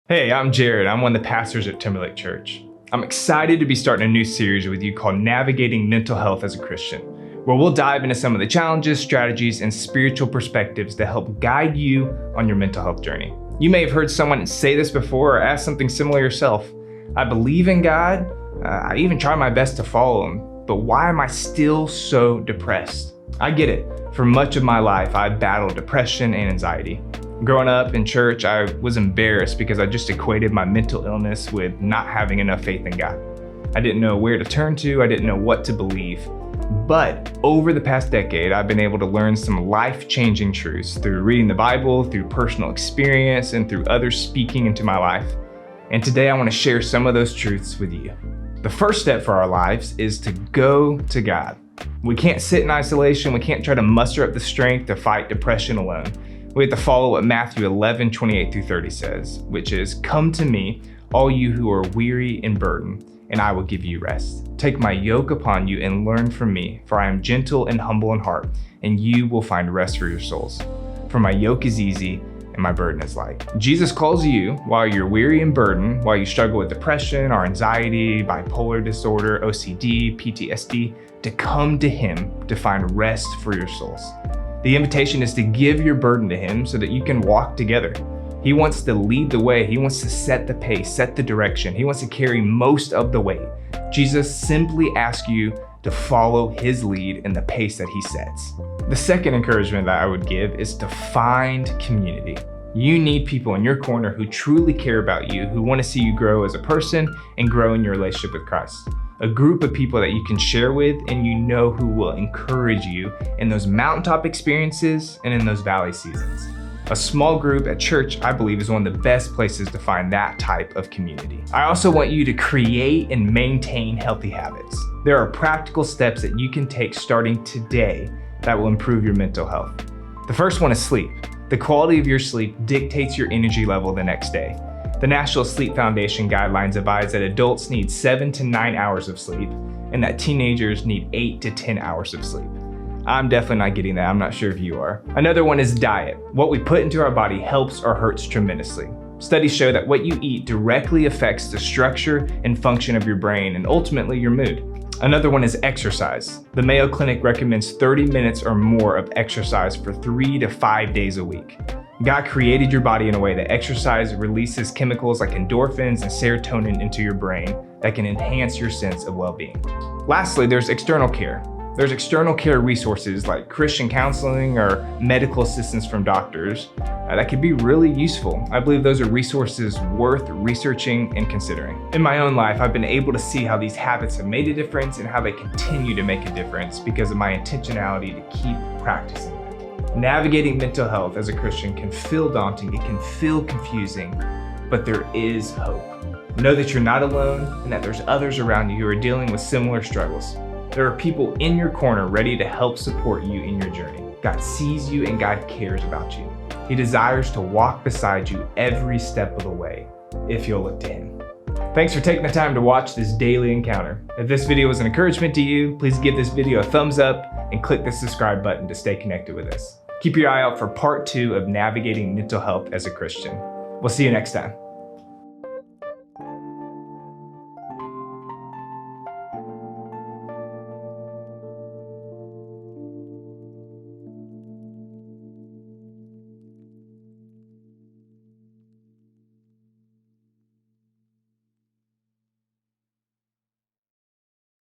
Hey, I'm Jared. I'm one of the pastors at Timberlake Church. I'm excited to be starting a new series with you called Navigating Mental Health as a Christian, where we'll dive into some of the challenges, strategies, and spiritual perspectives that help guide you on your mental health journey. You may have heard someone say this before or ask something similar yourself. I believe in God. I even try my best to follow Him, but why am I still so depressed? I get it. For much of my life, I battled depression and anxiety. Growing up in church, I was embarrassed because I just equated my mental illness with not having enough faith in God. I didn't know where to turn to, I didn't know what to believe. But over the past decade, I've been able to learn some life-changing truths through reading the Bible, through personal experience, and through others speaking into my life. And today I want to share some of those truths with you. The first step for our lives is to go to God. We can't sit in isolation, we can't try to muster up the strength to fight depression alone. We have to follow what Matthew 11:28-30 says, which is, "Come to me, all you who are weary and burdened, and I will give you rest. Take my yoke upon you and learn from me, for I am gentle and humble in heart, and you will find rest for your souls. For my yoke is easy and my burden is light." Jesus calls you while you're weary and burdened, while you struggle with depression or anxiety, bipolar disorder, OCD, PTSD, to come to Him to find rest for your souls. The invitation is to give your burden to Him so that you can walk together. He wants to lead the way. He wants to set the pace, set the direction. He wants to carry most of the weight. Jesus simply asks you to follow His lead in the pace that He sets. The second encouragement that I would give is to find community. You need people in your corner who truly care about you, who want to see you grow as a person and grow in your relationship with Christ. A group of people that you can share with and you know who will encourage you in those mountaintop experiences and in those valley seasons. A small group at church, I believe, is one of the best places to find that type of community. I also want you to create and maintain healthy habits. There are practical steps that you can take starting today that will improve your mental health. The first one is sleep. The quality of your sleep dictates your energy level the next day. The National Sleep Foundation guidelines advise that adults need 7 to 9 hours of sleep and that teenagers need 8 to 10 hours of sleep. I'm definitely not getting that. I'm not sure if you are. Another one is diet. What we put into our body helps or hurts tremendously. Studies show that what you eat directly affects the structure and function of your brain and ultimately your mood. Another one is exercise. The Mayo Clinic recommends 30 minutes or more of exercise for 3 to 5 days a week. God created your body in a way that exercise releases chemicals like endorphins and serotonin into your brain that can enhance your sense of well-being. Lastly, there's external care. There's external care resources like Christian counseling or medical assistance from doctors that could be really useful. I believe those are resources worth researching and considering. In my own life, I've been able to see how these habits have made a difference and how they continue to make a difference because of my intentionality to keep practicing them. Navigating mental health as a Christian can feel daunting, it can feel confusing, but there is hope. Know that you're not alone and that there's others around you who are dealing with similar struggles. There are people in your corner ready to help support you in your journey. God sees you and God cares about you. He desires to walk beside you every step of the way if you'll look to Him. Thanks for taking the time to watch this daily encounter. If this video was an encouragement to you, please give this video a thumbs up and click the subscribe button to stay connected with us. Keep your eye out for part 2 of Navigating Mental Health as a Christian. We'll see you next time.